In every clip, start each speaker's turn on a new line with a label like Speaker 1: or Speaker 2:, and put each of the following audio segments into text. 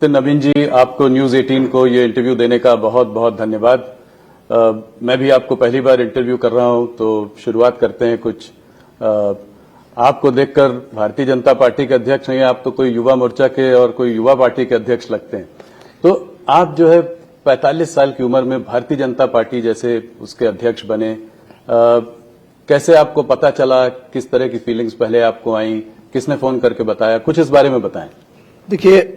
Speaker 1: नवीन जी, आपको न्यूज 18 को ये इंटरव्यू देने का बहुत बहुत धन्यवाद। मैं भी आपको पहली बार इंटरव्यू कर रहा हूं, तो शुरुआत करते हैं कुछ। आपको देखकर भारतीय जनता पार्टी के अध्यक्ष नहीं, आप तो कोई युवा मोर्चा के और कोई युवा पार्टी के अध्यक्ष लगते हैं। तो आप जो है 45 साल की उम्र में भारतीय जनता पार्टी जैसे उसके अध्यक्ष बने, कैसे आपको पता चला, किस तरह की फीलिंग्स पहले आपको आई, किसने फोन करके बताया, कुछ इस बारे में बताएं।
Speaker 2: देखिए,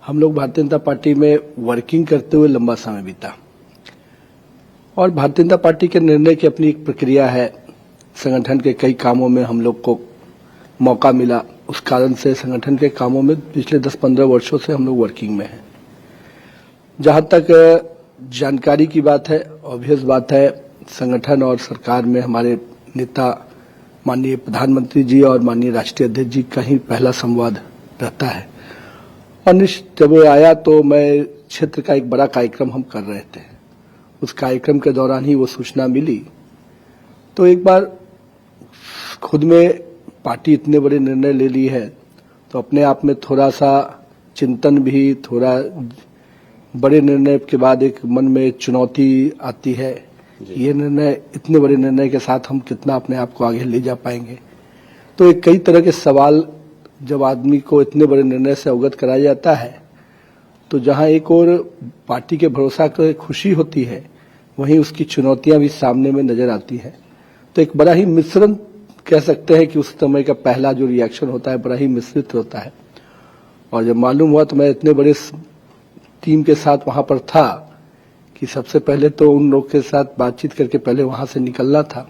Speaker 2: हम लोग भारतीय जनता पार्टी में वर्किंग करते हुए लंबा समय बीता और भारतीय जनता पार्टी के निर्णय की अपनी एक प्रक्रिया है। संगठन के कई कामों में हम लोग को मौका मिला, उस कारण से संगठन के कामों में पिछले 10-15 वर्षों से हम लोग वर्किंग में हैं। जहां तक जानकारी की बात है, ऑब्वियस बात है, संगठन और सरकार में हमारे नेता माननीय प्रधानमंत्री जी और माननीय राष्ट्रीय अध्यक्ष जी का ही पहला संवाद रहता है। और जब वो आया तो मैं क्षेत्र का एक बड़ा कार्यक्रम हम कर रहे थे, उस कार्यक्रम के दौरान ही वो सूचना मिली। तो एक बार खुद में पार्टी इतने बड़े निर्णय ले ली है तो अपने आप में थोड़ा सा चिंतन भी, थोड़ा बड़े निर्णय के बाद एक मन में चुनौती आती है, ये निर्णय, इतने बड़े निर्णय के साथ हम कितना अपने आप को आगे ले जा पाएंगे। तो एक कई तरह के सवाल जब आदमी को इतने बड़े निर्णय से अवगत कराया जाता है, तो जहां एक और पार्टी के भरोसा को खुशी होती है, वहीं उसकी चुनौतियां भी सामने में नजर आती हैं। तो एक बड़ा ही मिश्रण कह सकते हैं कि उस समय का पहला जो रिएक्शन होता है बड़ा ही मिश्रित होता है। और जब मालूम हुआ तो मैं इतने बड़े टीम के साथ वहां पर था कि सबसे पहले तो उन लोग के साथ बातचीत करके पहले वहां से निकलना था।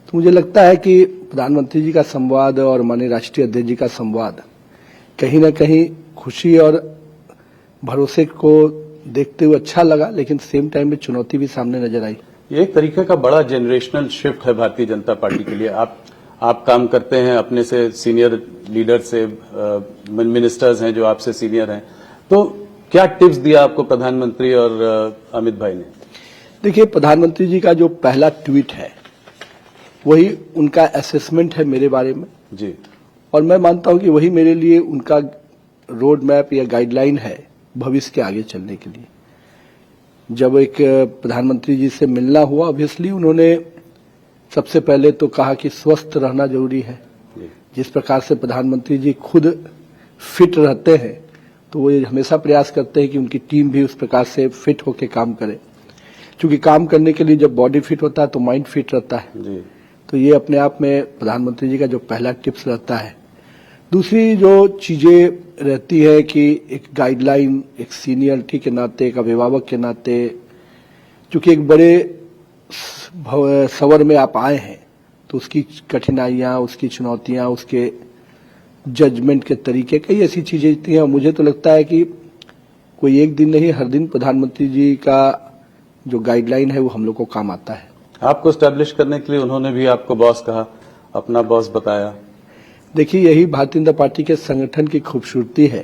Speaker 2: तो मुझे लगता है कि प्रधानमंत्री जी का संवाद और माननीय राष्ट्रीय अध्यक्ष जी का संवाद कहीं न कहीं खुशी और भरोसे को देखते हुए अच्छा लगा, लेकिन सेम टाइम में चुनौती भी सामने नजर आई।
Speaker 1: ये एक तरीके का बड़ा जनरेशनल शिफ्ट है भारतीय जनता पार्टी के लिए। आप काम करते हैं अपने से सीनियर लीडर से, मिनिस्टर्स हैं जो आपसे सीनियर हैं, तो क्या टिप्स दिया आपको प्रधानमंत्री और अमित भाई ने?
Speaker 2: देखिए, प्रधानमंत्री जी का जो पहला ट्वीट है वही उनका असेसमेंट है मेरे बारे में
Speaker 1: जी,
Speaker 2: और मैं मानता हूं कि वही मेरे लिए उनका रोड मैप या गाइडलाइन है भविष्य के आगे चलने के लिए। जब एक प्रधानमंत्री जी से मिलना हुआ, ऑब्वियसली उन्होंने सबसे पहले तो कहा कि स्वस्थ रहना जरूरी है। जिस प्रकार से प्रधानमंत्री जी खुद फिट रहते हैं, तो वो हमेशा प्रयास करते हैं कि उनकी टीम भी उस प्रकार से फिट होकर काम करे, क्योंकि काम करने के लिए जब बॉडी फिट होता है तो माइंड फिट रहता है
Speaker 1: जी।
Speaker 2: तो ये अपने आप में प्रधानमंत्री जी का जो पहला टिप्स रहता है। दूसरी जो चीजें रहती है कि एक गाइडलाइन, एक सीनियरिटी के नाते, एक अभिभावक के नाते, चूंकि एक बड़े सवर में आप आए हैं तो उसकी कठिनाइयां, उसकी चुनौतियां, उसके जजमेंट के तरीके, कई ऐसी चीजें थी। मुझे तो लगता है कि कोई एक दिन नहीं, हर दिन प्रधानमंत्री जी का जो गाइडलाइन है वो हम लोग को काम आता है।
Speaker 1: आपको स्टैब्लिश करने के लिए उन्होंने भी आपको बॉस कहा, अपना बॉस बताया।
Speaker 2: देखिए, यही भारतीय जनता पार्टी के संगठन की खूबसूरती है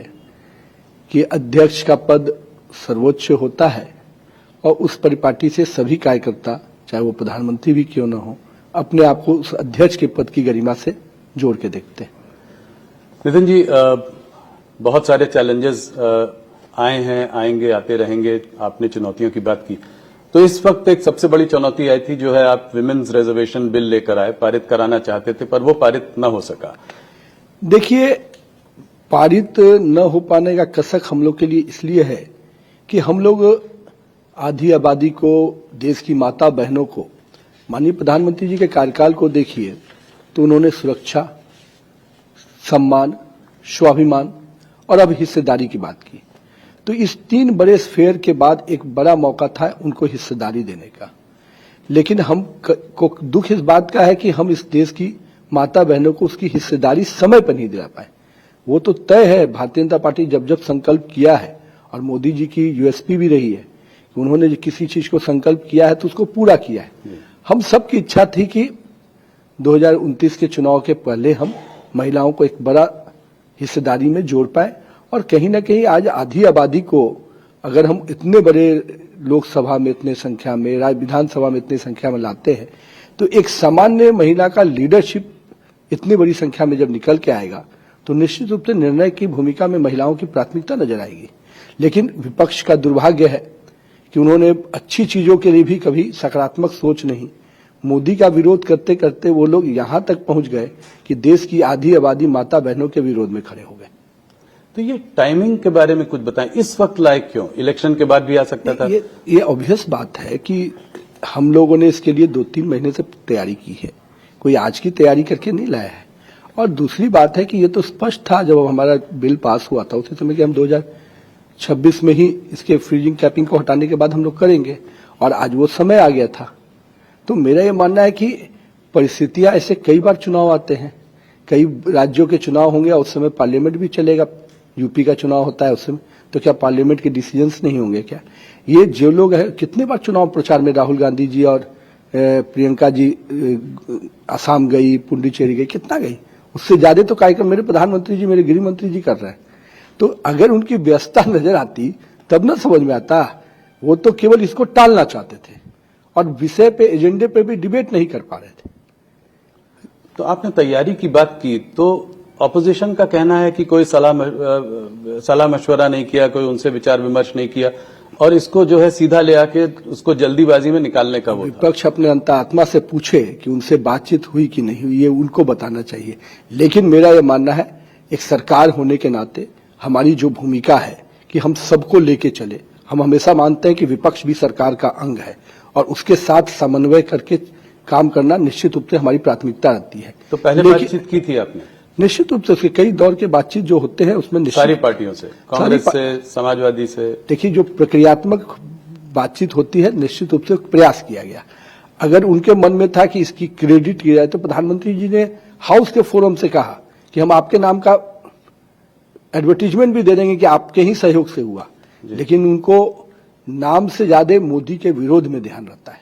Speaker 2: कि अध्यक्ष का पद सर्वोच्च होता है और उस परिपाटी से सभी कार्यकर्ता, चाहे वो प्रधानमंत्री भी क्यों न हो, अपने आप को उस अध्यक्ष के पद की गरिमा से जोड़ के देखते हैं।
Speaker 1: नितिन जी, बहुत सारे चैलेंजेस आए हैं, आएंगे, आते रहेंगे। आपने चुनौतियों की बात की, तो इस वक्त एक सबसे बड़ी चुनौती आई थी, जो है आप विमेन्स रिजर्वेशन बिल लेकर आए, पारित कराना चाहते थे, पर वो पारित न हो सका।
Speaker 2: देखिए, पारित न हो पाने का कसक हम लोग के लिए इसलिए है कि हम लोग आधी आबादी को, देश की माता बहनों को, माननीय प्रधानमंत्री जी के कार्यकाल को देखिए तो उन्होंने सुरक्षा, सम्मान, स्वाभिमान और अब हिस्सेदारी की बात की। तो इस 3 बड़े स्फेयर के बाद एक बड़ा मौका था उनको हिस्सेदारी देने का। लेकिन हम को दुख इस बात का है कि हम इस देश की माता बहनों को उसकी हिस्सेदारी समय पर नहीं दिला पाए। वो तो तय है, भारतीय जनता पार्टी जब जब संकल्प किया है, और मोदी जी की यूएसपी भी रही है कि उन्होंने किसी चीज को संकल्प किया है तो उसको पूरा किया है। हम सबकी इच्छा थी कि 2029 के चुनाव के पहले हम महिलाओं को एक बड़ा हिस्सेदारी में जोड़ पाए, और कहीं ना कहीं आज आधी आबादी को अगर हम इतने बड़े लोकसभा में इतने संख्या में, विधानसभा में इतनी संख्या में लाते हैं, तो एक सामान्य महिला का लीडरशिप इतनी बड़ी संख्या में जब निकल के आएगा तो निश्चित रूप से निर्णय की भूमिका में महिलाओं की प्राथमिकता नजर आएगी। लेकिन विपक्ष का दुर्भाग्य है कि उन्होंने अच्छी चीजों के लिए भी कभी सकारात्मक सोच नहीं। मोदी का विरोध करते करते वो लोग यहां तक पहुंच गए कि देश की आधी आबादी माता बहनों के विरोध में खड़े हो गए।
Speaker 1: तो ये टाइमिंग के बारे में कुछ बताएं, इस वक्त लायक क्यों? इलेक्शन के बाद भी आ सकता था।
Speaker 2: ये ऑब्वियस बात है कि हम लोगों ने इसके लिए 2-3 महीने से तैयारी की है, कोई आज की तैयारी करके नहीं लाया है। और दूसरी बात है कि ये तो स्पष्ट था जब हमारा बिल पास हुआ था उसी समय कि हम 2026 में ही इसके फ्रीजिंग कैपिंग को हटाने के बाद हम लोग करेंगे, और आज वो समय आ गया था। तो मेरा ये मानना है कि परिस्थितियां ऐसे कई बार चुनाव आते हैं, कई राज्यों के चुनाव होंगे और उस समय पार्लियामेंट भी चलेगा। यूपी का चुनाव होता है उस समय, तो क्या पार्लियामेंट के डिसीजंस नहीं होंगे क्या? ये जो लोग हैं, कितने बार चुनाव प्रचार में राहुल गांधी जी और प्रियंका जी असम गई, पुडुचेरी गई, कितना गई? उससे ज्यादा तो कार्यक्रम मेरे प्रधानमंत्री जी, मेरे गृह मंत्री जी कर रहे हैं। तो अगर उनकी व्यस्तता नजर आती तब ना समझ में आता। वो तो केवल इसको टालना चाहते थे और विषय पे, एजेंडे पे भी डिबेट नहीं कर पा रहे थे।
Speaker 1: तो आपने तैयारी की बात की, तो ऑपोजिशन का कहना है कि कोई सलाह मशवरा नहीं किया, कोई उनसे विचार विमर्श नहीं किया, और इसको जो है सीधा ले आके उसको जल्दीबाजी में निकालने का वो।
Speaker 2: विपक्ष अपने अंतरात्मा से पूछे कि उनसे बातचीत हुई कि नहीं हुई, ये उनको बताना चाहिए। लेकिन मेरा ये मानना है, एक सरकार होने के नाते हमारी जो भूमिका है कि हम सबको लेके चले। हम हमेशा मानते हैं कि विपक्ष भी सरकार का अंग है और उसके साथ समन्वय करके काम करना निश्चित रूप से हमारी प्राथमिकता रहती है।
Speaker 1: तो पहले बातचीत की थी आपने?
Speaker 2: निश्चित रूप से उसके कई दौर के बातचीत जो होते हैं उसमें
Speaker 1: सारी पार्टियों से, कांग्रेस से, समाजवादी से।
Speaker 2: देखिए, जो प्रक्रियात्मक बातचीत होती है निश्चित रूप से प्रयास किया गया। अगर उनके मन में था कि इसकी क्रेडिट की जाए तो प्रधानमंत्री जी ने हाउस के फोरम से कहा कि हम आपके नाम का एडवर्टीजमेंट भी दे देंगे कि आपके ही सहयोग से हुआ। लेकिन उनको नाम से ज्यादा मोदी के विरोध में ध्यान रहता है।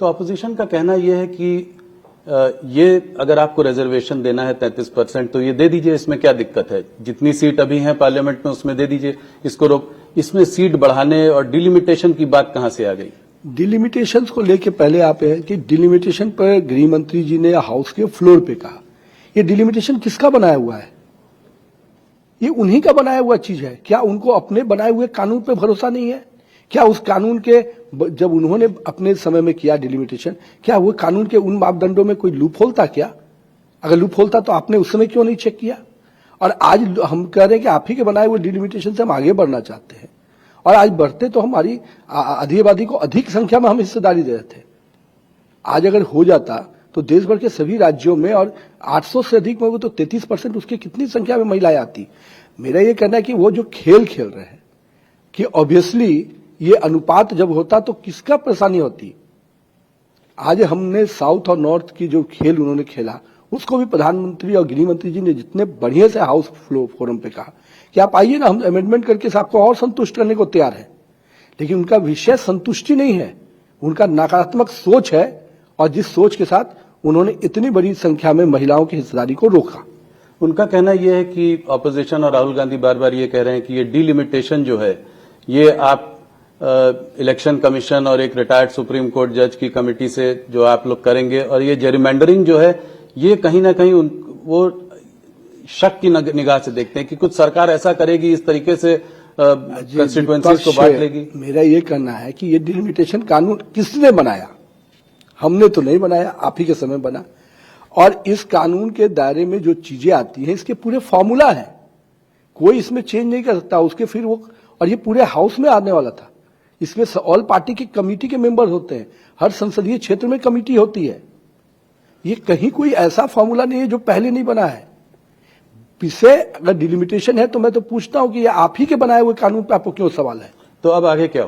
Speaker 1: तो अपोजिशन का कहना यह है कि ये अगर आपको रिजर्वेशन देना है 33%, तो ये दे दीजिए, इसमें क्या दिक्कत है? जितनी सीट अभी है पार्लियामेंट में उसमें दे दीजिए, इसको रोक। इसमें सीट बढ़ाने और डिलिमिटेशन की बात कहां से आ गई?
Speaker 2: डिलिमिटेशन को लेके पहले आप है कि डिलिमिटेशन पर गृह मंत्री जी ने हाउस के फ्लोर पे कहा। ये डिलिमिटेशन किसका बनाया हुआ है? ये उन्हीं का बनाया हुआ चीज है। क्या उनको अपने बनाए हुए कानून पे भरोसा नहीं है? क्या उस कानून के, जब उन्होंने अपने समय में किया डिलिमिटेशन, क्या वो कानून के उन मापदंडों में कोई लूप होल था क्या? अगर लूप होल था तो आपने उस समय क्यों नहीं चेक किया? और आज हम कह रहे हैं कि आप ही के बनाए हुए डिलिमिटेशन से हम आगे बढ़ना चाहते हैं, और आज बढ़ते तो हमारी आधी आबादी को अधिक संख्या में हम हिस्सेदारी दे रहे थे। आज अगर हो जाता तो देश भर के सभी राज्यों में, और 800 से अधिक में वो तो 33%, उसकी कितनी संख्या में महिलाएं आती। मेरा ये कहना है कि वो जो खेल खेल रहे हैं कि ऑब्वियसली ये अनुपात जब होता तो किसका परेशानी होती। आज हमने साउथ और नॉर्थ की जो खेल उन्होंने खेला, उसको भी प्रधानमंत्री और गृह मंत्री जी ने जितने बढ़िया से हाउस फोरम पे कहा कि आप आइए ना, हम अमेंडमेंट करके आपको और संतुष्ट करने को तैयार है। लेकिन उनका विषय संतुष्टि नहीं है, उनका नकारात्मक सोच है, और जिस सोच के साथ उन्होंने इतनी बड़ी संख्या में महिलाओं की हिस्सेदारी को रोका।
Speaker 1: उनका कहना यह है कि ऑपोजिशन और राहुल गांधी बार बार ये कह रहे हैं कि ये डिलिमिटेशन जो है, ये आप इलेक्शन कमीशन और एक रिटायर्ड सुप्रीम कोर्ट जज की कमेटी से जो आप लोग करेंगे, और ये जेरिमेंडरिंग जो है, ये कहीं ना कहीं वो शक की निगाह से देखते हैं कि कुछ सरकार ऐसा करेगी, इस तरीके से कंस्टिट्यूएंसीज को बांट लेगी।
Speaker 2: मेरा ये कहना है कि ये डिलिमिटेशन कानून किसने बनाया? हमने तो नहीं बनाया, आप ही के समय बना। और इस कानून के दायरे में जो चीजें आती हैं, इसके पूरे फॉर्मूला है, कोई इसमें चेंज नहीं कर सकता उसके। फिर वो, और ये पूरे हाउस में आने वाला था, इसमें ऑल पार्टी की कमेटी के मेंबर होते हैं, हर संसदीय क्षेत्र में कमेटी होती है। ये कहीं कोई ऐसा फॉर्मूला नहीं है जो पहले नहीं बना है। विषय अगर डिलिमिटेशन है तो मैं तो पूछता हूं कि ये आप ही के बनाए हुए कानून पर आपको क्यों सवाल है?
Speaker 1: तो अब आगे क्या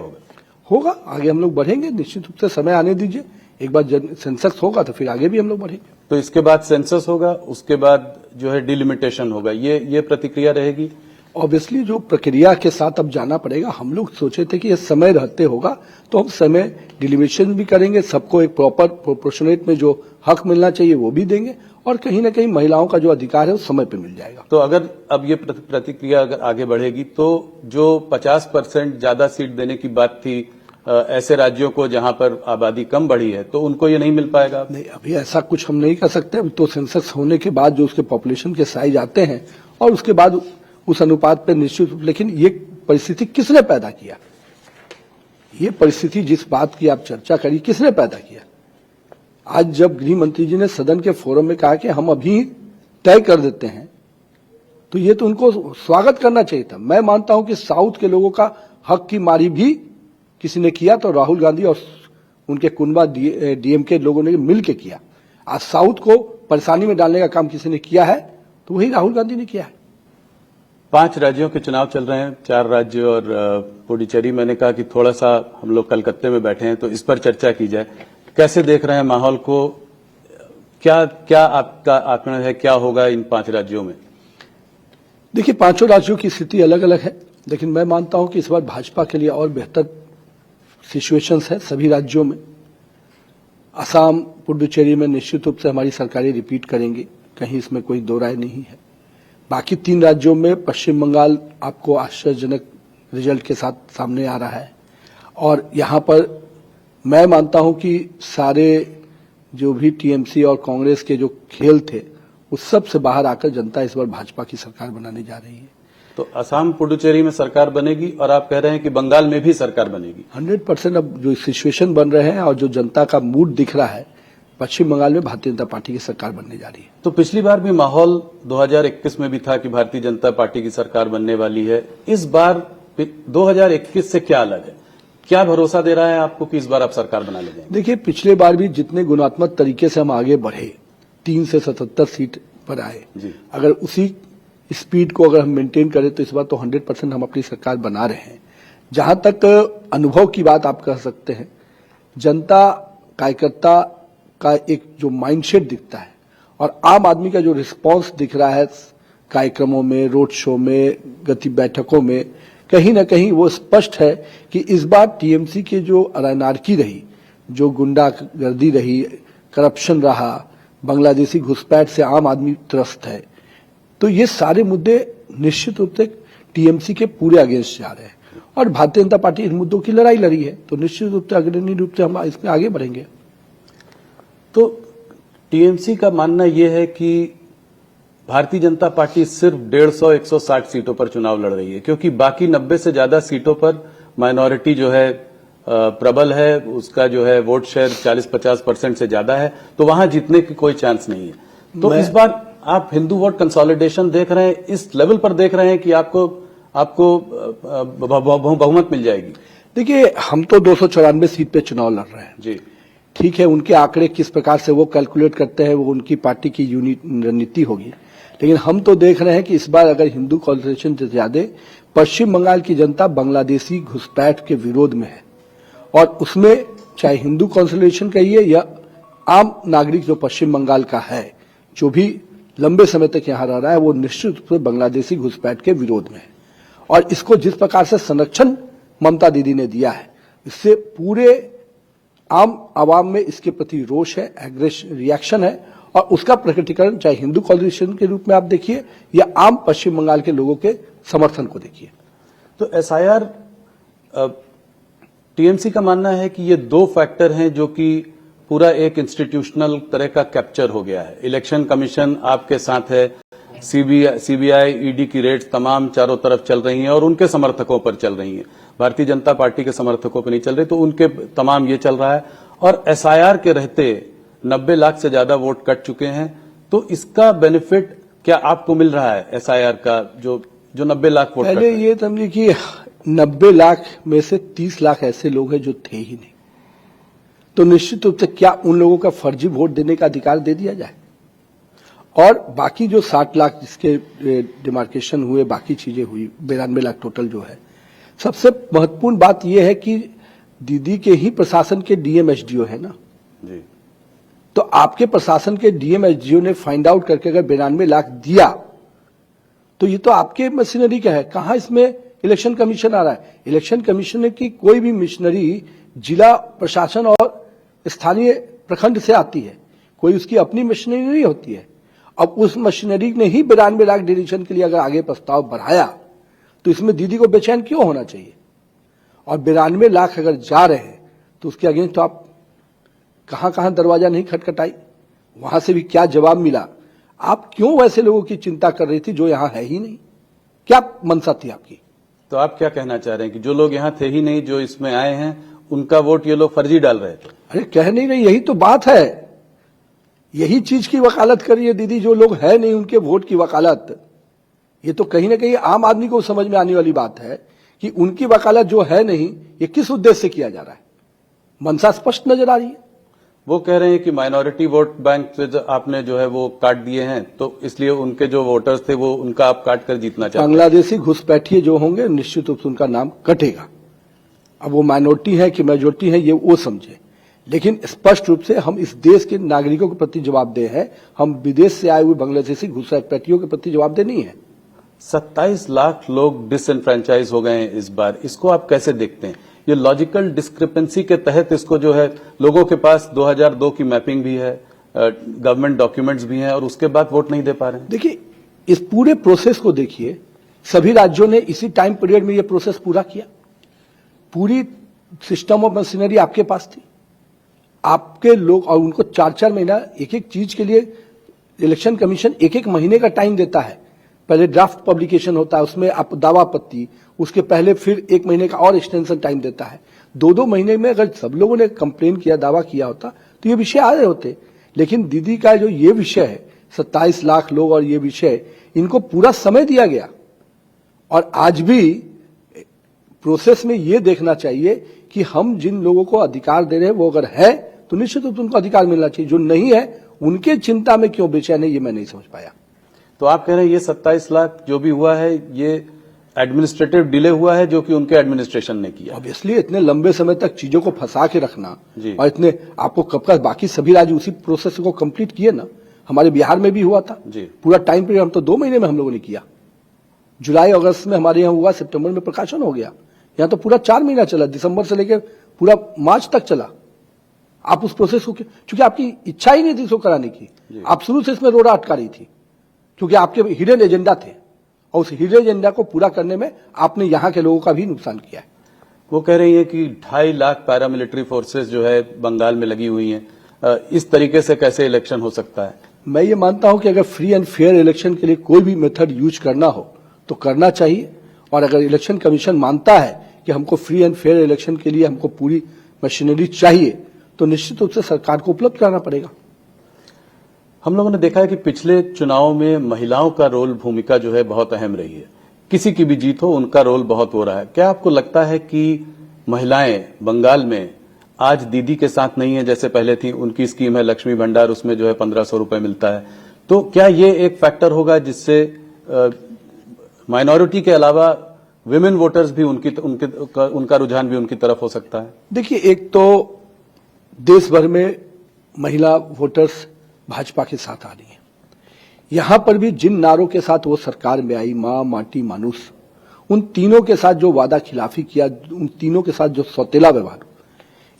Speaker 1: होगा?
Speaker 2: आगे हम लोग बढ़ेंगे, निश्चित रूप से समय आने दीजिए। एक बार सेंसस होगा तो फिर आगे भी हम लोग बढ़ेंगे।
Speaker 1: तो इसके बाद सेंसस होगा, उसके बाद जो है डिलिमिटेशन होगा, ये प्रतिक्रिया रहेगी।
Speaker 2: ऑब्वियसली जो प्रक्रिया के साथ अब जाना पड़ेगा। हम लोग सोचे थे कि ये समय रहते होगा तो हम समय डिलिमिटेशन भी करेंगे, सबको एक प्रॉपर प्रोपोर्शनेट में जो हक मिलना चाहिए वो भी देंगे, और कहीं ना कहीं महिलाओं का जो अधिकार है वो समय पे मिल जाएगा।
Speaker 1: तो अगर अब ये प्रतिक्रिया अगर आगे बढ़ेगी तो जो 50% ज्यादा सीट देने की बात थी ऐसे राज्यों को जहां पर आबादी कम बढ़ी है, तो उनको ये नहीं मिल पाएगा?
Speaker 2: नहीं, अभी ऐसा कुछ हम नहीं कर सकते। तो सेंसस होने के बाद जो उसके पॉपुलेशन के साइज आते हैं और उसके बाद उस अनुपात पर निश्चित, लेकिन ये परिस्थिति किसने पैदा किया? ये परिस्थिति जिस बात की आप चर्चा करी, किसने पैदा किया? आज जब गृह मंत्री जी ने सदन के फोरम में कहा कि हम अभी तय कर देते हैं, तो ये तो उनको स्वागत करना चाहिए था। मैं मानता हूं कि साउथ के लोगों का हक की मारी भी किसी ने किया तो राहुल गांधी और उनके कुनबा डीएमके लोगों ने मिलकर किया। आज साउथ को परेशानी में डालने का काम किसी ने किया है तो वही राहुल गांधी ने किया है।
Speaker 1: 5 राज्यों के चुनाव चल रहे हैं, 4 राज्य और पुडुचेरी। मैंने कहा कि थोड़ा सा हम लोग कलकत्ते में बैठे हैं तो इस पर चर्चा की जाए। कैसे देख रहे हैं माहौल को? क्या क्या आपका आकलन है, क्या होगा इन 5 राज्यों में?
Speaker 2: देखिए, 5 राज्यों की स्थिति अलग अलग है, लेकिन मैं मानता हूं कि इस बार भाजपा के लिए और बेहतर सिचुएशंस है सभी राज्यों में। असम, पुडुचेरी में निश्चित रूप से हमारी सरकारें रिपीट करेंगी, कहीं इसमें कोई दो राय नहीं है। बाकी 3 राज्यों में पश्चिम बंगाल आपको आश्चर्यजनक रिजल्ट के साथ सामने आ रहा है, और यहां पर मैं मानता हूं कि सारे जो भी टीएमसी और कांग्रेस के जो खेल थे उस सब से बाहर आकर जनता इस बार भाजपा की सरकार बनाने जा रही है।
Speaker 1: तो असम, पुडुचेरी में सरकार बनेगी और आप कह रहे हैं कि बंगाल में भी सरकार बनेगी।
Speaker 2: 100% अब जो सिचुएशन बन रहे हैं और जो जनता का मूड दिख रहा है, पश्चिम बंगाल में भारतीय जनता पार्टी की सरकार बनने जा रही है।
Speaker 1: तो पिछली बार भी माहौल 2021 में भी था कि भारतीय जनता पार्टी की सरकार बनने वाली है। इस बार 2021 से क्या अलग है? क्या भरोसा दे रहा है आपको कि इस बार आप सरकार बना ले जाएंगे?
Speaker 2: देखिए, पिछले बार भी जितने गुणात्मक तरीके से हम आगे बढ़े, 3 से 77 सीट पर आए, अगर उसी स्पीड को अगर हम मेंटेन करें तो इस बार तो 100% हम अपनी सरकार बना रहे हैं। जहां तक अनुभव की बात आप कह सकते हैं, जनता कार्यकर्ता का एक जो माइंडसेट दिखता है और आम आदमी का जो रिस्पांस दिख रहा है कार्यक्रमों में, रोड शो में, गति बैठकों में, कहीं ना कहीं वो स्पष्ट है कि इस बार टीएमसी की जो अनारकी रही, जो गुंडागर्दी रही, करप्शन रहा, बांग्लादेशी घुसपैठ से आम आदमी त्रस्त है, तो ये सारे मुद्दे निश्चित रूप से टीएमसी के पूरे अगेंस्ट जा रहे हैं और भारतीय जनता पार्टी इन मुद्दों की लड़ाई लड़ी है, तो निश्चित रूप से अग्रणी रूप से हम इसमें आगे बढ़ेंगे।
Speaker 1: तो टीएमसी का मानना यह है कि भारतीय जनता पार्टी सिर्फ 150-160 सीटों पर चुनाव लड़ रही है, क्योंकि बाकी 90 से ज्यादा सीटों पर माइनॉरिटी जो है प्रबल है, उसका जो है वोट शेयर 40-50% से ज्यादा है, तो वहां जीतने की कोई चांस नहीं है। तो इस बार आप हिंदू वोट कंसोलिडेशन देख रहे हैं, इस लेवल पर देख रहे हैं कि आपको बहुमत मिल जाएगी?
Speaker 2: देखिए, हम तो 294 सीट पे चुनाव लड़ रहे हैं
Speaker 1: जी,
Speaker 2: ठीक है। उनके आंकड़े किस प्रकार से वो कैलकुलेट करते हैं वो उनकी पार्टी की रणनीति होगी, लेकिन हम तो देख रहे हैं कि इस बार अगर हिंदू कॉन्सेंट्रेशन से ज्यादा पश्चिम बंगाल की जनता बांग्लादेशी घुसपैठ के विरोध में है, और उसमें चाहे हिंदू कॉन्सेंट्रेशन कहिए या आम नागरिक जो पश्चिम बंगाल का है, जो भी लंबे समय तक यहां रह रहा है, वो निश्चित रूप से बांग्लादेशी घुसपैठ के विरोध में है। और इसको जिस प्रकार से संरक्षण ममता दीदी ने दिया है, इससे पूरे आम आवाम में इसके प्रति रोष है, रिएक्शन है, और उसका प्रकटीकरण चाहे हिंदू कॉन्सेंट्रेशन के रूप में आप देखिए या आम पश्चिम बंगाल के लोगों के समर्थन को देखिए।
Speaker 1: तो एसआईआर, टीएमसी का मानना है कि ये 2 फैक्टर हैं जो कि पूरा एक इंस्टीट्यूशनल तरह का कैप्चर हो गया है। इलेक्शन कमीशन आपके साथ है, सीबीआई, ईडी की रेड्स तमाम चारों तरफ चल रही हैं और उनके समर्थकों पर चल रही हैं, भारतीय जनता पार्टी के समर्थकों पर नहीं चल रही, तो उनके तमाम ये चल रहा है। और एसआईआर के रहते 90 लाख से ज्यादा वोट कट चुके हैं, तो इसका बेनिफिट क्या आपको मिल रहा है एसआईआर का, जो 90 लाख वोट?
Speaker 2: पहले ये समझिए कि 90 लाख में से 30 लाख ऐसे लोग हैं जो थे ही नहीं, तो निश्चित रूप से क्या उन लोगों का फर्जी वोट देने का अधिकार दे दिया जाए? और बाकी जो 60 लाख जिसके डिमार्केशन हुए, बाकी चीजें हुई, 92 लाख टोटल जो है। सबसे महत्वपूर्ण बात यह है कि दीदी के ही प्रशासन के डीएम एसडीओ है ना
Speaker 1: जी,
Speaker 2: तो आपके प्रशासन के डीएम एसडीओ ने फाइंड आउट करके अगर 92 लाख दिया तो ये तो आपके मशीनरी का है। कहां इसमें इलेक्शन कमीशन आ रहा है? इलेक्शन कमीशन की कोई भी मशीनरी जिला प्रशासन और स्थानीय प्रखंड से आती है, कोई उसकी अपनी मशीनरी नहीं होती है। अब उस मशीनरी ने ही 92 लाख डिलीशन के लिए अगर आगे प्रस्ताव बढ़ाया तो इसमें दीदी को बेचैन क्यों होना चाहिए? और 92 लाख अगर जा रहे हैं तो उसके अगेंस्ट तो आप कहां कहां दरवाजा नहीं खटखटाई, वहां से भी क्या जवाब मिला? आप क्यों वैसे लोगों की चिंता कर रही थी जो यहां है ही नहीं? क्या मंशा थी आपकी?
Speaker 1: तो आप क्या कहना चाह रहे हैं कि जो लोग यहाँ थे ही नहीं, जो इसमें आए हैं, उनका वोट ये लोग फर्जी डाल रहे थे?
Speaker 2: अरे कह नहीं रही, यही तो बात है। यही चीज की वकालत करिए दीदी, जो लोग है नहीं उनके वोट की वकालत। ये तो कहीं ना कहीं आम आदमी को समझ में आने वाली बात है कि उनकी वकालत जो है नहीं, ये किस उद्देश्य से किया जा रहा है। मंशा स्पष्ट नजर आ रही है।
Speaker 1: वो कह रहे हैं कि माइनॉरिटी वोट बैंक से जो आपने जो है वो काट दिए हैं, तो इसलिए उनके जो वोटर्स थे वो उनका आप काट कर जीतना चाहते हैं।
Speaker 2: बांग्लादेशी घुसपैठिए जो होंगे निश्चित रूप से उनका नाम कटेगा। अब वो माइनॉरिटी है कि मेजोरिटी है ये वो समझे, लेकिन स्पष्ट रूप से हम इस देश के नागरिकों के प्रति जवाबदेह है। हम विदेश से आए हुए बांग्लादेशी घुसपैठियों के प्रति जवाबदेह नहीं है।
Speaker 1: 27 लाख लोग डिसएनफ्रेंचाइज हो गए हैं इस बार, इसको आप कैसे देखते हैं? ये लॉजिकल डिस्क्रिपेंसी के तहत इसको जो है, लोगों के पास 2002 की मैपिंग भी है, गवर्नमेंट डॉक्यूमेंट्स भी हैं, और उसके बाद वोट नहीं दे पा रहे हैं।
Speaker 2: देखिए, इस पूरे प्रोसेस को देखिए, सभी राज्यों ने इसी टाइम पीरियड में ये प्रोसेस पूरा किया। पूरी सिस्टम ऑफ मशीनरी आपके पास थी, आपके लोग, और उनको 4-4 महीना एक एक चीज के लिए इलेक्शन कमीशन एक महीने का टाइम देता है। पहले ड्राफ्ट पब्लिकेशन होता है, उसमें आप दावा आपत्ति, उसके पहले फिर 1 महीने का और एक्सटेंशन टाइम देता है। 2-2 महीने में अगर सब लोगों ने कंप्लेन किया, दावा किया होता तो ये विषय आ रहे होते। लेकिन दीदी का जो ये विषय है, 27 लाख लोग और ये विषय, इनको पूरा समय दिया गया। और आज भी प्रोसेस में ये देखना चाहिए कि हम जिन लोगों को अधिकार दे रहे हैं वो अगर है तो निश्चित रूप से उनको अधिकार मिलना चाहिए। जो नहीं है उनके चिंता में क्यों बेचैन है, ये मैं नहीं समझ पाया।
Speaker 1: तो आप कह रहे हैं ये 27 लाख जो भी हुआ है ये एडमिनिस्ट्रेटिव डिले हुआ है, जो कि उनके एडमिनिस्ट्रेशन ने किया।
Speaker 2: ऑब्वियसली इतने लंबे समय तक चीजों को फंसा के रखना
Speaker 1: जी।
Speaker 2: और इतने आपको कब का, बाकी सभी राज्य उसी प्रोसेस को कंप्लीट किए ना। हमारे बिहार में भी हुआ था
Speaker 1: जी।
Speaker 2: पूरा टाइम पीरियड, हम तो 2 महीने में हम लोगों ने किया। जुलाई अगस्त में हमारे यहाँ हुआ, सितंबर में प्रकाशन हो गया। यहाँ तो पूरा 4 महीना चला, दिसंबर से लेकर पूरा मार्च तक चला। आप उस प्रोसेस को, क्योंकि आपकी इच्छा ही नहीं थी इसको कराने की, आप शुरू से इसमें रोड़ा अटका रही थी, क्योंकि आपके हिडन एजेंडा थे, और उस हिडन एजेंडा को पूरा करने में आपने यहाँ के लोगों का भी नुकसान किया है।
Speaker 1: वो कह रही है कि 2.5 लाख पैरामिलिट्री फोर्सेस जो है बंगाल में लगी हुई हैं, इस तरीके से कैसे इलेक्शन हो सकता है?
Speaker 2: मैं ये मानता हूं कि अगर फ्री एंड फेयर इलेक्शन के लिए कोई भी मेथड यूज करना हो तो करना चाहिए। और अगर इलेक्शन कमीशन मानता है कि हमको फ्री एंड फेयर इलेक्शन के लिए हमको पूरी मशीनरी चाहिए, तो निश्चित रूप से सरकार को उपलब्ध कराना पड़ेगा।
Speaker 1: हम लोगों ने देखा है कि पिछले चुनाव में महिलाओं का रोल, भूमिका जो है बहुत अहम रही है। किसी की भी जीत हो, उनका रोल बहुत हो रहा है। क्या आपको लगता है कि महिलाएं बंगाल में आज दीदी के साथ नहीं है जैसे पहले थी? उनकी स्कीम है लक्ष्मी भंडार, उसमें जो है 1500 रुपए मिलता है। तो क्या ये एक फैक्टर होगा जिससे माइनॉरिटी के अलावा विमेन वोटर्स भी उनका रुझान भी उनकी तरफ हो सकता है?
Speaker 2: देखिए, एक तो देश भर में महिला वोटर्स भाजपा के साथ आ रही है। यहां पर भी जिन नारों के साथ वो सरकार में आई, मां, माटी, मानुष, उन तीनों के साथ जो वादा खिलाफी किया, उन तीनों के साथ जो सौतेला व्यवहार,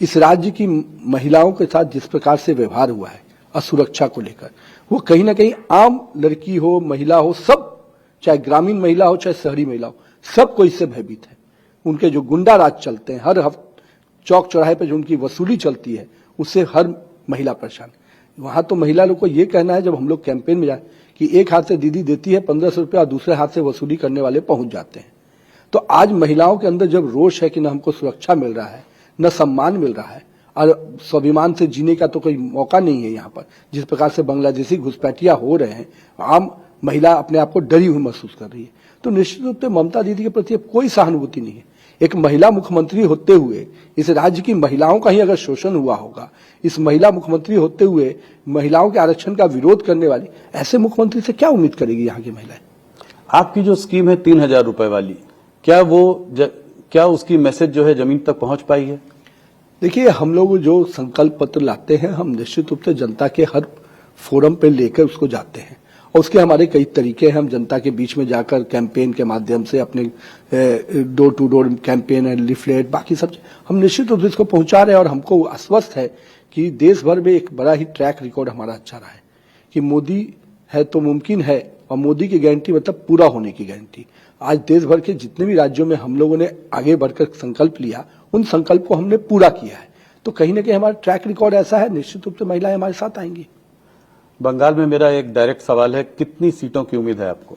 Speaker 2: इस राज्य की महिलाओं के साथ जिस प्रकार से व्यवहार हुआ है असुरक्षा को लेकर, वो कहीं ना कहीं आम लड़की हो, महिला हो, सब, चाहे ग्रामीण महिला हो चाहे शहरी महिला हो, सबको इससे भयभीत है। उनके जो गुंडा राज चलते हैं, हर चौक चौराहे पे जो उनकी वसूली चलती है, उससे हर महिला परेशान। वहां तो महिला लोग को ये कहना है, जब हम लोग कैंपेन में जाए, कि एक हाथ से दीदी देती है 1500 रुपया और दूसरे हाथ से वसूली करने वाले पहुंच जाते हैं। तो आज महिलाओं के अंदर जब रोष है कि न हमको सुरक्षा मिल रहा है, न सम्मान मिल रहा है, और स्वाभिमान से जीने का तो कोई मौका नहीं है यहाँ पर, जिस प्रकार से बांग्लादेशी घुसपैठिया हो रहे हैं, आम महिला अपने आप को डरी हुई महसूस कर रही है। तो निश्चित रूप से ममता दीदी के प्रति अब कोई सहानुभूति नहीं है। एक महिला मुख्यमंत्री होते हुए इस राज्य की महिलाओं का ही अगर शोषण हुआ होगा, इस महिला मुख्यमंत्री होते हुए महिलाओं के आरक्षण का विरोध करने वाली ऐसे मुख्यमंत्री से क्या उम्मीद करेगी यहाँ की महिलाएं?
Speaker 1: आपकी जो स्कीम है 3000 रुपए वाली, क्या उसकी मैसेज जो है जमीन तक पहुंच पाई है?
Speaker 2: देखिए, हम लोग जो संकल्प पत्र लाते हैं, हम निश्चित रूप से जनता के हर फोरम पे लेकर उसको जाते हैं, और उसके हमारे कई तरीके हैं। हम जनता के बीच में जाकर कैंपेन के माध्यम से अपने डोर टू डोर कैंपेन है, लिफलेट, बाकी सब हम निश्चित रूप से इसको पहुंचा रहे हैं। और हमको आश्वस्त है कि देश भर में एक बड़ा ही ट्रैक रिकॉर्ड हमारा अच्छा रहा है कि मोदी है तो मुमकिन है, और मोदी की गारंटी मतलब पूरा होने की गारंटी। आज देश भर के जितने भी राज्यों में हम लोगों ने आगे बढ़कर संकल्प लिया, उन संकल्प को हमने पूरा किया है। तो कहीं ना कहीं हमारा ट्रैक रिकॉर्ड ऐसा है, निश्चित रूप से महिलाएं हमारे साथ आएंगी।
Speaker 1: बंगाल में मेरा एक डायरेक्ट सवाल है, कितनी सीटों की उम्मीद है आपको?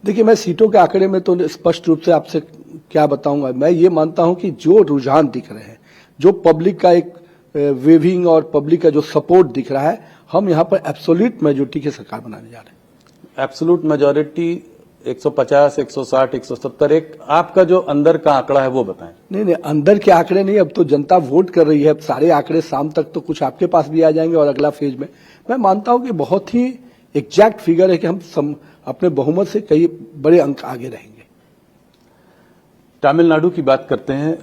Speaker 2: देखिए, मैं सीटों के आंकड़े में तो स्पष्ट रूप से आपसे क्या बताऊंगा। मैं ये मानता हूं कि जो रुझान दिख रहे हैं, जो पब्लिक का एक वेविंग और पब्लिक का जो सपोर्ट दिख रहा है, हम यहां पर एब्सोल्यूट मेजोरिटी की सरकार बनाने जा रहे हैं।
Speaker 1: एब्सोल्यूट मेजोरिटी 150, 160, 170, एक आपका जो अंदर का आंकड़ा है वो बताएं।
Speaker 2: नहीं, अंदर के आंकड़े नहीं, अब तो जनता वोट कर रही है। अब सारे आंकड़े शाम तक तो कुछ आपके पास भी आ जाएंगे और अगला फेज में मैं मानता हूं कि बहुत ही एग्जैक्ट फिगर है कि हम अपने बहुमत से कई बड़े अंक आगे रहेंगे।
Speaker 1: तमिलनाडु की बात करते हैं।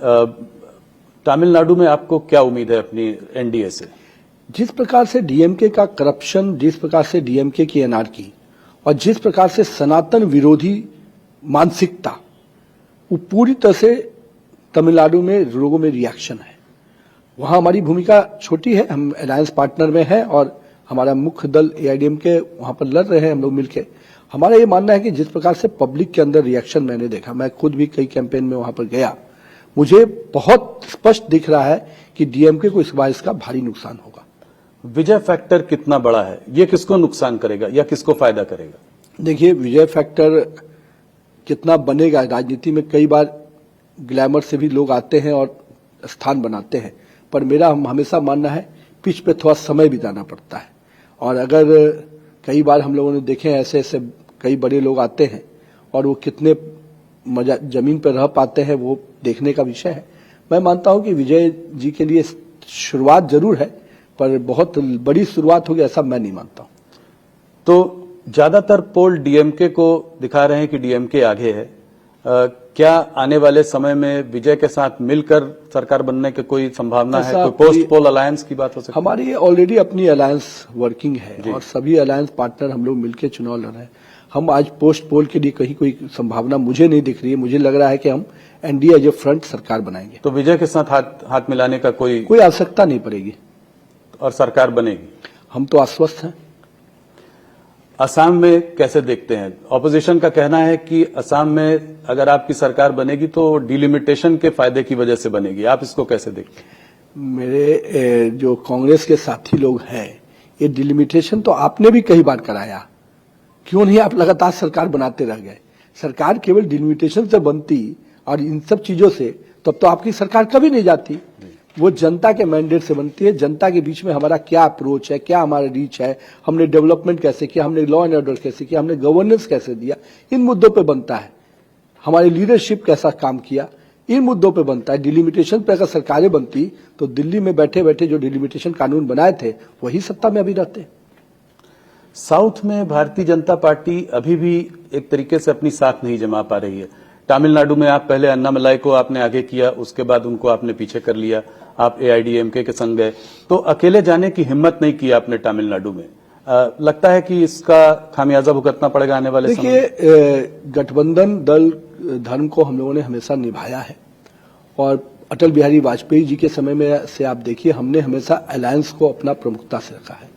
Speaker 1: तमिलनाडु में आपको क्या उम्मीद है अपनी एनडीए से?
Speaker 2: जिस प्रकार से डीएमके का करप्शन, जिस प्रकार से डीएमके की एनआरकी और जिस प्रकार से सनातन विरोधी मानसिकता, वो पूरी तरह से तमिलनाडु में लोगों में रिएक्शन है। वहां हमारी भूमिका छोटी है, हम अलायंस पार्टनर में हैं और हमारा मुख्य दल एआईडीएमके वहां पर लड़ रहे हैं हम लोग मिलकर। हमारा ये मानना है कि जिस प्रकार से पब्लिक के अंदर रिएक्शन मैंने देखा, मैं खुद भी कई कैंपेन में वहां पर गया, मुझे बहुत स्पष्ट दिख रहा है कि डीएमके को इस बार इसका भारी नुकसान होगा।
Speaker 1: विजय फैक्टर कितना बड़ा है? ये किसको नुकसान करेगा या किसको फायदा करेगा?
Speaker 2: देखिए, विजय फैक्टर कितना बनेगा, राजनीति में कई बार ग्लैमर से भी लोग आते हैं और स्थान बनाते हैं, पर मेरा हमेशा मानना है पिच पे थोड़ा समय बिताना पड़ता है। और अगर कई बार हम लोगों ने देखे ऐसे ऐसे कई बड़े लोग आते हैं और वो कितने जमीन पर रह पाते हैं, वो देखने का विषय है। मैं मानता हूं कि विजय जी के लिए शुरुआत जरूर है, पर बहुत बड़ी शुरुआत होगी ऐसा मैं नहीं मानता हूं।
Speaker 1: तो ज्यादातर पोल डीएमके को दिखा रहे हैं कि डीएमके आगे है। क्या आने वाले समय में विजय के साथ मिलकर सरकार बनने की कोई संभावना है? कोई पोस्ट पोल अलायंस की बात हो सकती है?
Speaker 2: हमारी ऑलरेडी अपनी अलायंस वर्किंग है और सभी अलायंस पार्टनर हम लोग मिलकर चुनाव लड़ रहे हैं। हम आज पोस्ट पोल के लिए कहीं कोई संभावना मुझे नहीं दिख रही है। मुझे लग रहा है कि हम एनडीए एज ए फ्रंट सरकार बनाएंगे।
Speaker 1: तो विजय के साथ हाथ मिलाने का कोई
Speaker 2: आवश्यकता नहीं पड़ेगी
Speaker 1: और सरकार बनेगी?
Speaker 2: हम तो आश्वस्त हैं।
Speaker 1: असम में कैसे देखते हैं? ऑपोजिशन का कहना है कि असम में अगर आपकी सरकार बनेगी तो डिलिमिटेशन के फायदे की वजह से बनेगी। आप इसको कैसे देखते हैं?
Speaker 2: मेरे जो कांग्रेस के साथी लोग हैं, ये डिलिमिटेशन तो आपने भी कई बार कराया, क्यों नहीं आप लगातार सरकार बनाते रह गए? सरकार केवल डिलिमिटेशन से बनती और इन सब चीजों से, तब तो आपकी सरकार कभी नहीं जाती। वो जनता के मैंडेट से बनती है। जनता के बीच में हमारा क्या अप्रोच है, क्या हमारा रीच है, हमने डेवलपमेंट कैसे किया, हमने लॉ एंड ऑर्डर कैसे किया, हमने गवर्नेंस कैसे दिया, इन मुद्दों पे बनता है। हमारी लीडरशिप कैसा काम किया, इन मुद्दों पे बनता है। डिलिमिटेशन पे अगर सरकारें बनती तो दिल्ली में बैठे बैठे जो डिलिमिटेशन कानून बनाए थे वही सत्ता में अभी रहते।
Speaker 1: साउथ में भारतीय जनता पार्टी अभी भी एक तरीके से अपनी साथ नहीं जमा पा रही है। तमिलनाडु में आप पहले अन्नामलाई को आपने आगे किया, उसके बाद उनको आपने पीछे कर लिया, आप एआईडीएमके के संग गए, तो अकेले जाने की हिम्मत नहीं की आपने तमिलनाडु में। लगता है कि इसका खामियाजा भुगतना पड़ेगा आने वाले समय में।
Speaker 2: देखिए, गठबंधन दल धर्म को हम लोगों ने हमेशा निभाया है और अटल बिहारी वाजपेयी जी के समय में से आप देखिए, हमने हमेशा अलायंस को अपना प्रमुखता से रखा है।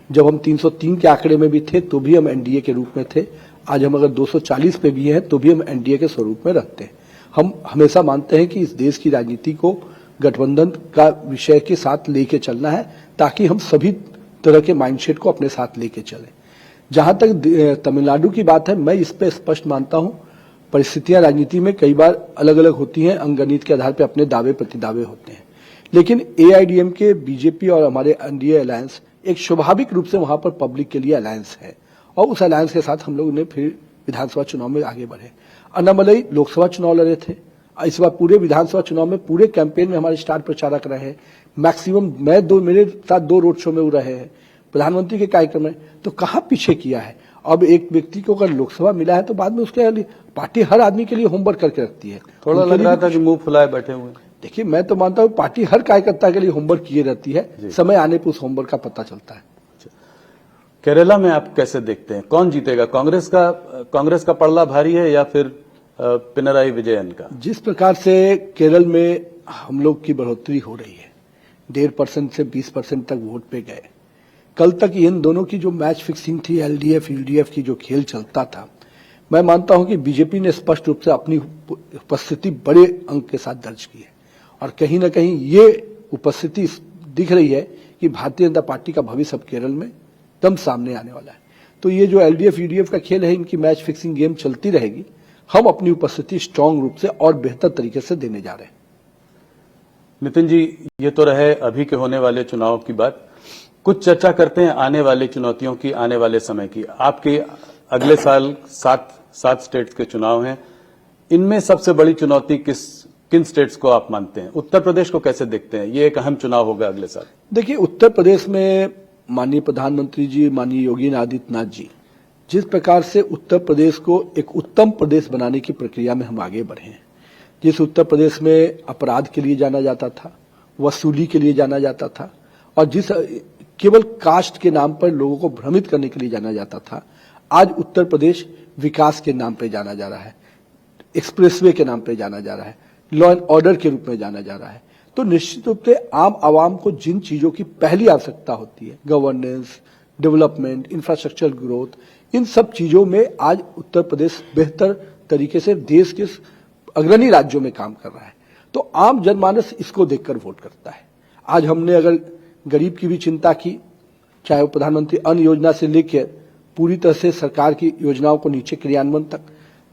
Speaker 2: जब हम 303 के आंकड़े में भी थे तो भी हम एनडीए के रूप में थे। आज हम अगर 240 पे भी हैं तो भी हम एनडीए के स्वरूप में रखते हैं। हम हमेशा मानते हैं कि इस देश की राजनीति को गठबंधन का विषय के साथ लेके चलना है, ताकि हम सभी तरह के माइंडसेट को अपने साथ लेके चलें। जहां तक तमिलनाडु की बात है, मैं इस पे स्पष्ट मानता हूं, परिस्थितियां राजनीति में कई बार अलग अलग होती हैं, अंकगणित के आधार पर अपने दावे प्रतिदावे होते हैं, लेकिन एआईडीएमके, बीजेपी और हमारे एनडीए अलायंस एक स्वाभाविक रूप से वहां पर पब्लिक के लिए अलायंस है और उस अलायंस के साथ हम लोग ने फिर विधानसभा चुनाव में आगे बढ़े। अन्नामलाई लोकसभा चुनाव लड़े थे, इस बार पूरे विधानसभा चुनाव में पूरे कैंपेन में हमारे स्टार प्रचारक रहे हैं। मैक्सिमम मेरे साथ 2 रोड शो में वो रहे हैं, प्रधानमंत्री के कार्यक्रम में, तो कहाँ पीछे किया है। अब एक व्यक्ति को अगर लोकसभा मिला है तो बाद में उसके लिए पार्टी हर आदमी के लिए होमवर्क करके रखती है।
Speaker 1: थोड़ा लग रहा था कि मुंह फुलाए बैठे हुए।
Speaker 2: देखिए, मैं तो मानता हूँ पार्टी हर कार्यकर्ता के लिए होमवर्क किए रहती है, समय आने पर उस होमवर्क का पता चलता है।
Speaker 1: केरला में आप कैसे देखते हैं, कौन जीतेगा? कांग्रेस का पड़ला भारी है या फिर पिनराई विजयन का?
Speaker 2: जिस प्रकार से केरल में हम लोग की बढ़ोतरी हो रही है, 1.5% से 20% तक वोट पे गए। कल तक इन दोनों की जो मैच फिक्सिंग थी, एलडीएफ यूडीएफ की जो खेल चलता था, मैं मानता हूं कि बीजेपी ने स्पष्ट रूप से अपनी उपस्थिति बड़े अंक के साथ दर्ज की है और कहीं ना कहीं ये उपस्थिति दिख रही है कि भारतीय जनता पार्टी का भविष्य अब केरल में एकदम सामने आने वाला है। तो ये जो एलडीएफ यूडीएफ का खेल है, इनकी मैच फिक्सिंग गेम चलती रहेगी। हम अपनी उपस्थिति स्ट्रांग रूप से और बेहतर तरीके से देने जा रहे हैं।
Speaker 1: नितिन जी, ये तो रहे अभी के होने वाले चुनाव की बात। कुछ चर्चा करते हैं आने वाली चुनौतियों की, आने वाले समय की। आपके अगले साल सात स्टेट्स के चुनाव हैं। इनमें सबसे बड़ी चुनौती किन स्टेट्स को आप मानते हैं? उत्तर प्रदेश को कैसे देखते हैं? ये एक अहम चुनाव होगा अगले साल।
Speaker 2: देखिए, उत्तर प्रदेश में माननीय प्रधानमंत्री जी, माननीय योगी आदित्यनाथ जी, जिस प्रकार से उत्तर प्रदेश को एक उत्तम प्रदेश बनाने की प्रक्रिया में हम आगे बढ़े हैं, जिस उत्तर प्रदेश में अपराध के लिए जाना जाता था, वसूली के लिए जाना जाता था, और जिस केवल कास्ट के नाम पर लोगों को भ्रमित करने के लिए जाना जाता था, आज उत्तर प्रदेश विकास के नाम पर जाना जा रहा है, एक्सप्रेसवे के नाम पर जाना जा रहा है, लॉ एंड ऑर्डर के रूप में जाना जा रहा है। तो निश्चित रूप से आम आवाम को जिन चीजों की पहली आवश्यकता होती है, गवर्नेंस, डेवलपमेंट, इंफ्रास्ट्रक्चर ग्रोथ, इन सब चीजों में आज उत्तर प्रदेश बेहतर तरीके से देश के अग्रणी राज्यों में काम कर रहा है। तो आम जनमानस इसको देखकर वोट करता है। आज हमने अगर गरीब की भी चिंता की, चाहे वो प्रधानमंत्री अन्न योजना से लेकर पूरी तरह से सरकार की योजनाओं को नीचे क्रियान्वयन तक,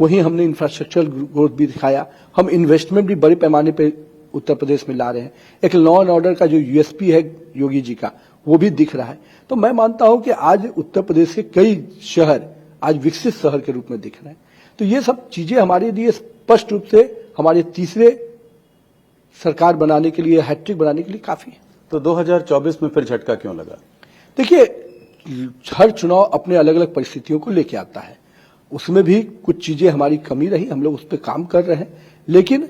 Speaker 2: वहीं हमने इंफ्रास्ट्रक्चर ग्रोथ भी दिखाया। हम इन्वेस्टमेंट भी बड़े पैमाने पर उत्तर प्रदेश में ला रहे हैं। एक लॉ एंड ऑर्डर का जो यूएसपी है योगी जी का, वो भी दिख रहा है। तो मैं मानता हूं कि आज उत्तर प्रदेश के कई शहर आज विकसित शहर के रूप में दिख रहे हैं। तो ये सब चीजें हमारे लिए स्पष्ट रूप से हमारे तीसरे सरकार बनाने के लिए, हैट्रिक बनाने के लिए काफी है।
Speaker 1: तो 2024 में फिर झटका क्यों लगा?
Speaker 2: देखिए, हर चुनाव अपने अलग अलग परिस्थितियों को लेके आता है। उसमें भी कुछ चीजें हमारी कमी रही, हम लोग उस पर काम कर रहे हैं, लेकिन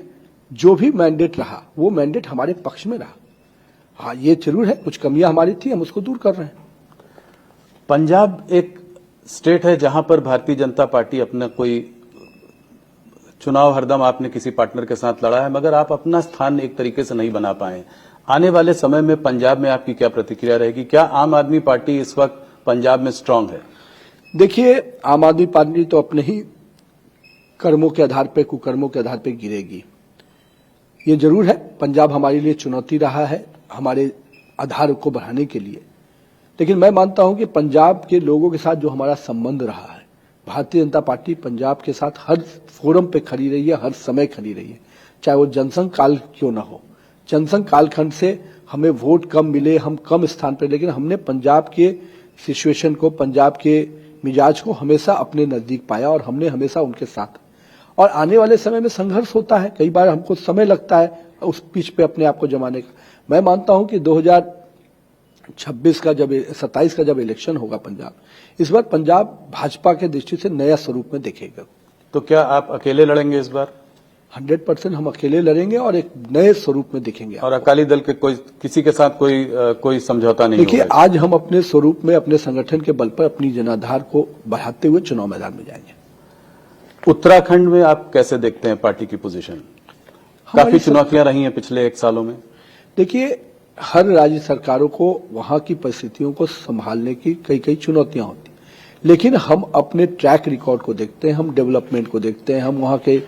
Speaker 2: जो भी मैंडेट रहा वो मैंडेट हमारे पक्ष में रहा। हाँ, ये जरूर है कुछ कमियां हमारी थी, हम उसको दूर कर रहे हैं।
Speaker 1: पंजाब एक स्टेट है जहां पर भारतीय जनता पार्टी अपना कोई चुनाव हरदम आपने किसी पार्टनर के साथ लड़ा है, मगर आप अपना स्थान एक तरीके से नहीं बना पाए। आने वाले समय में पंजाब में आपकी क्या प्रतिक्रिया रहेगी? क्या आम आदमी पार्टी इस वक्त पंजाब में स्ट्रांग है?
Speaker 2: देखिए, आम आदमी पार्टी तो अपने ही कर्मों के आधार पर, कुकर्मों के आधार पर गिरेगी। ये जरूर है, पंजाब हमारे लिए चुनौती रहा है हमारे आधार को बढ़ाने के लिए। लेकिन मैं मानता हूं कि पंजाब के लोगों के साथ जो हमारा संबंध रहा है, भारतीय जनता पार्टी पंजाब के साथ हर फोरम पे खड़ी रही है, हर समय खड़ी रही है, चाहे वो जनसंघ काल क्यों ना हो। जनसंघ कालखंड से हमें वोट कम मिले, हम कम स्थान पर, लेकिन हमने पंजाब के सिचुएशन को, पंजाब के मिजाज को हमेशा अपने नजदीक पाया और हमने हमेशा उनके साथ। और आने वाले समय में संघर्ष होता है, कई बार हमको समय लगता है उस पिच पे अपने आप को जमाने का। मैं मानता हूं कि 2026 का जब 27 का जब इलेक्शन होगा पंजाब, इस बार पंजाब भाजपा के दृष्टि से नया स्वरूप में दिखेगा।
Speaker 1: तो क्या आप अकेले लड़ेंगे इस बार?
Speaker 2: 100% हम अकेले लड़ेंगे और एक नए स्वरूप में दिखेंगे।
Speaker 1: और अकाली दल के किसी के साथ कोई समझौता नहीं?
Speaker 2: देखिए, आज हम अपने स्वरूप में, अपने संगठन के बल पर अपनी जनाधार को बढ़ाते हुए चुनाव मैदान में जाएंगे।
Speaker 1: उत्तराखंड में आप कैसे देखते हैं पार्टी की पोजीशन? काफी चुनौतियां रही हैं पिछले 1 सालों में।
Speaker 2: देखिए, हर राज्य सरकारों को वहां की परिस्थितियों को संभालने की कई चुनौतियां होती, लेकिन हम अपने ट्रैक रिकॉर्ड को देखते हैं, हम डेवलपमेंट को देखते हैं, हम वहां के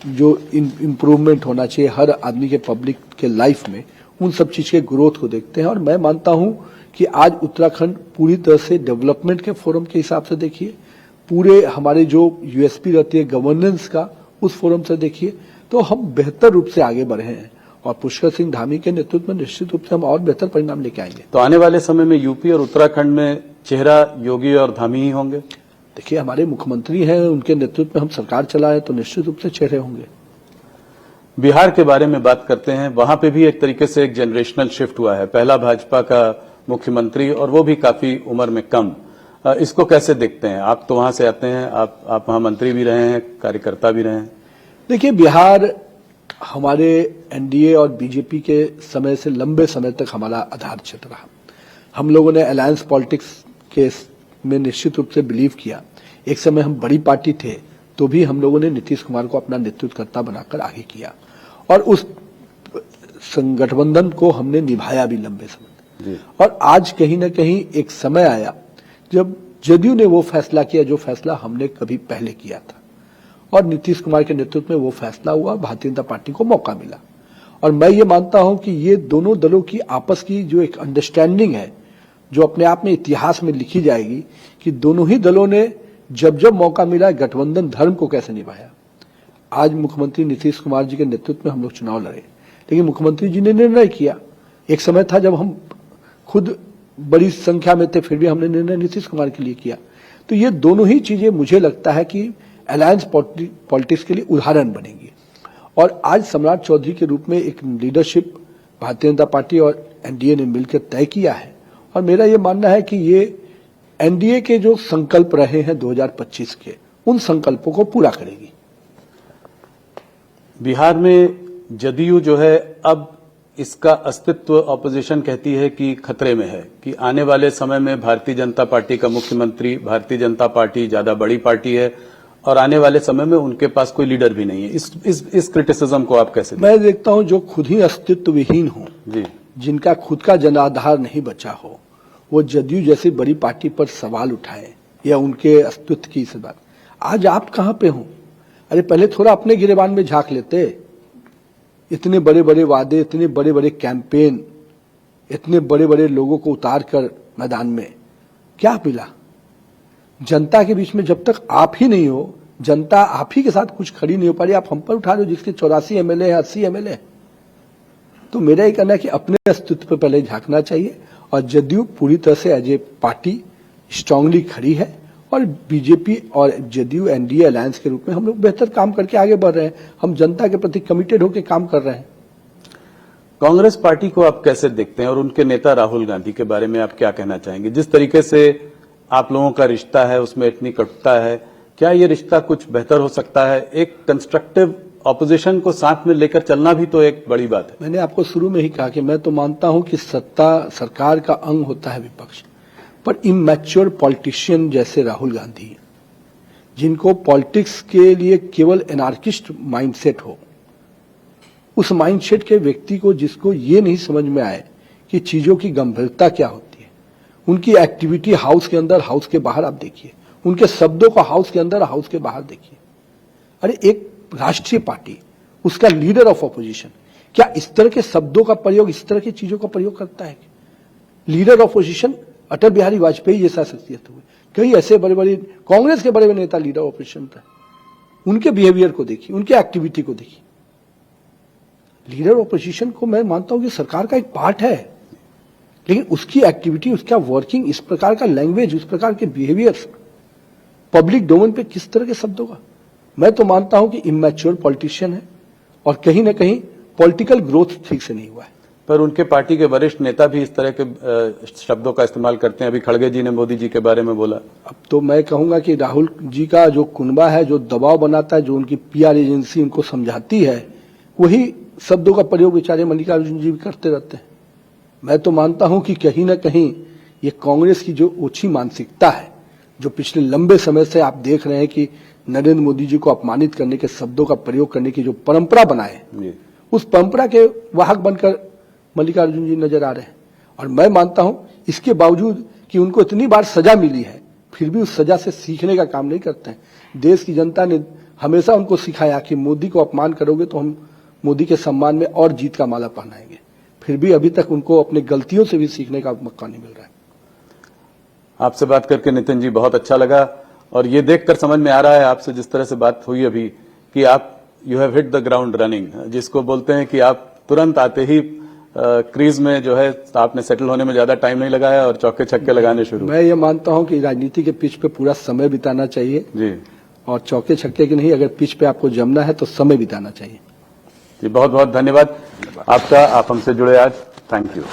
Speaker 2: जो इम्प्रूवमेंट होना चाहिए हर आदमी के, पब्लिक के लाइफ में, उन सब चीज के ग्रोथ को देखते हैं। और मैं मानता हूं कि आज उत्तराखंड पूरी तरह से डेवलपमेंट के फोरम के हिसाब से देखिए, पूरे हमारे जो यूएसपी रहती है गवर्नेंस का, उस फोरम से देखिए, तो हम बेहतर रूप से आगे बढ़े हैं। और पुष्कर सिंह धामी के नेतृत्व में निश्चित रूप से हम और बेहतर परिणाम लेके आएंगे।
Speaker 1: तो आने वाले समय में यूपी और उत्तराखंड में चेहरा योगी और धामी ही होंगे?
Speaker 2: देखिए, हमारे मुख्यमंत्री हैं, उनके नेतृत्व में हम सरकार चलाएं तो निश्चित रूप से चेहरे होंगे।
Speaker 1: बिहार के बारे में बात करते हैं। वहां पे भी एक तरीके से एक जनरेशनल शिफ्ट हुआ है। पहला भाजपा का मुख्यमंत्री, और वो भी काफी उम्र में कम। इसको कैसे देखते हैं? आप तो वहां से आते हैं, आप वहां मंत्री भी रहे हैं, कार्यकर्ता भी रहे हैं।
Speaker 2: देखिए, बिहार हमारे एनडीए और बीजेपी के समय से लंबे समय तक हमारा आधार क्षेत्र रहा। हम लोगों ने अलायंस पॉलिटिक्स के में निश्चित रूप से बिलीव किया। एक समय हम बड़ी पार्टी थे तो भी हम लोगों ने नीतीश कुमार को अपना नेतृत्वकर्ता बनाकर आगे किया, और उस गठबंधन को हमने निभाया भी लंबे समय। और आज कहीं ना कहीं एक समय आया जब जदयू ने वो फैसला किया जो फैसला हमने कभी पहले किया था, और नीतीश कुमार के नेतृत्व में वो फैसला हुआ, भारतीय जनता पार्टी को मौका मिला। और मैं ये मानता हूं कि ये दोनों दलों की आपस की जो एक अंडरस्टैंडिंग है, जो अपने आप में इतिहास में लिखी जाएगी कि दोनों ही दलों ने जब जब मौका मिला गठबंधन धर्म को कैसे निभाया। आज मुख्यमंत्री नीतीश कुमार जी के नेतृत्व में हम लोग चुनाव लड़े, लेकिन मुख्यमंत्री जी ने निर्णय किया। एक समय था जब हम खुद बड़ी संख्या में थे, फिर भी हमने निर्णय नीतीश कुमार के लिए किया। तो ये दोनों ही चीजें मुझे लगता है कि अलायंस पॉलिटिक्स के लिए उदाहरण बनेंगी। और आज सम्राट चौधरी के रूप में एक लीडरशिप भारतीय जनता पार्टी और एनडीए ने मिलकर तय किया है, और मेरा ये मानना है कि ये एनडीए के जो संकल्प रहे हैं 2025 के, उन संकल्पों को पूरा करेगी।
Speaker 1: बिहार में जदयू जो है, अब इसका अस्तित्व ऑपोजिशन कहती है कि खतरे में है, कि आने वाले समय में भारतीय जनता पार्टी का मुख्यमंत्री, भारतीय जनता पार्टी ज्यादा बड़ी पार्टी है और आने वाले समय में उनके पास कोई लीडर भी नहीं है। इस क्रिटिसिज्म को आप कैसे
Speaker 2: मैं देखता हूं जो खुद ही अस्तित्व विहीन हो
Speaker 1: जी,
Speaker 2: जिनका खुद का जनाधार नहीं बचा हो, वो जदयू जैसी बड़ी पार्टी पर सवाल उठाए या उनके अस्तित्व की बात। आज आप कहां पे हो? अरे पहले थोड़ा अपने गिरेबान में झांक लेते। इतने बड़े बड़े वादे, इतने बड़े बड़े कैंपेन, इतने बड़े बड़े लोगों को उतार कर मैदान में क्या मिला? जनता के बीच में जब तक आप ही नहीं हो, जनता आप ही के साथ कुछ खड़ी नहीं हो पा रही, आप हम पर उठा रहे हो जिसके 84 एमएलए है, 80 एमएलए। तो मेरा ये कहना है कि अपने अस्तित्व पर पहले झांकना चाहिए, और जदयू पूरी तरह से एज ए पार्टी स्ट्रांगली खड़ी है, और बीजेपी और जदयू एनडीए अलायंस के रूप में हम लोग बेहतर काम करके आगे बढ़ रहे हैं। हम जनता के प्रति कमिटेड होकर काम कर रहे हैं।
Speaker 1: कांग्रेस पार्टी को आप कैसे देखते हैं और उनके नेता राहुल गांधी के बारे में आप क्या कहना चाहेंगे? जिस तरीके से आप लोगों का रिश्ता है उसमें इतनी कटुता है, क्या ये रिश्ता कुछ बेहतर हो सकता है? एक कंस्ट्रक्टिव ऑपोजिशन को साथ में लेकर चलना भी तो एक बड़ी बात है।
Speaker 2: मैंने आपको शुरू में ही कहा कि मैं तो मानता हूं कि सत्ता सरकार का अंग होता है विपक्ष, पर इमैच्योर पॉलिटिशियन जैसे राहुल गांधी, जिनको पॉलिटिक्स के लिए केवल एनार्किस्ट माइंडसेट हो, उस माइंडसेट के व्यक्ति को जिसको ये नहीं समझ में आए कि चीजों की गंभीरता क्या होती है, उनकी एक्टिविटी हाउस के अंदर, हाउस के बाहर आप देखिए, उनके शब्दों को हाउस के अंदर, हाउस के बाहर देखिए। अरे एक राष्ट्रीय पार्टी, उसका लीडर ऑफ ऑपोजिशन क्या इस तरह के शब्दों का प्रयोग, इस तरह की चीजों का प्रयोग करता है? Leader of opposition Atal Bihari Vajpayee जैसा शख्सियत हुए, कई ऐसे बड़े बड़े कांग्रेस के बड़े बड़े नेता लीडर ऑफ ऑपोजिशन थे। उनके बिहेवियर को देखिए, उनके एक्टिविटी को देखिए। लीडर ऑपोजिशन को मैं मानता हूं कि सरकार का एक पार्ट है, लेकिन उसकी एक्टिविटी, उसका वर्किंग, इस प्रकार का लैंग्वेज, उस प्रकार के बिहेवियर पब्लिक डोमेन पे किस तरह के शब्दों का, मैं तो मानता हूं कि इमैच्योर पॉलिटिशियन है, और कहीं ना कहीं पॉलिटिकल ग्रोथ ठीक से नहीं हुआ है।
Speaker 1: पर उनके पार्टी के वरिष्ठ नेता भी इस तरह के शब्दों का इस्तेमाल करते हैं। अभी खड़गे जी ने मोदी जी के बारे में बोला।
Speaker 2: अब तो मैं कहूंगा कि राहुल जी का जो कुनबा है, जो दबाव बनाता है, जो उनकी पीआर एजेंसी उनको समझाती है, वही शब्दों का प्रयोग बेचारे मल्लिकार्जुन जी भी करते रहते हैं। मैं तो मानता हूं कि कहीं ना कहीं ये कांग्रेस की जो ओछी मानसिकता है, जो पिछले लंबे समय से आप देख रहे हैं कि नरेंद्र मोदी जी को अपमानित करने के शब्दों का प्रयोग करने की जो परंपरा बनाए, उस परंपरा के वाहक बनकर मल्लिकार्जुन जी नजर आ रहे हैं। और मैं मानता हूं इसके बावजूद कि उनको इतनी बार सजा मिली है, फिर भी उस सजा से सीखने का काम नहीं करते हैं। देश की जनता ने हमेशा उनको सिखाया कि मोदी को अपमान करोगे तो हम मोदी के सम्मान में और जीत का माला पहनाएंगे, फिर भी अभी तक उनको अपनी गलतियों से भी सीखने का मौका नहीं मिल रहा है।
Speaker 1: आपसे बात करके नितिन जी बहुत अच्छा लगा, और ये देखकर समझ में आ रहा है आपसे जिस तरह से बात हुई अभी कि आप you have hit the ground running, जिसको बोलते हैं कि आप तुरंत आते ही क्रीज में जो है आपने सेटल होने में ज्यादा टाइम नहीं लगाया और चौके छक्के लगाने शुरू।
Speaker 2: मैं ये मानता हूं कि राजनीति के पिच पे पूरा समय बिताना चाहिए
Speaker 1: जी,
Speaker 2: और चौके छक्के की नहीं, अगर पिच पे आपको जमना है तो समय बिताना चाहिए।
Speaker 1: जी बहुत बहुत धन्यवाद आपका, आप हमसे जुड़े आज। Thank you.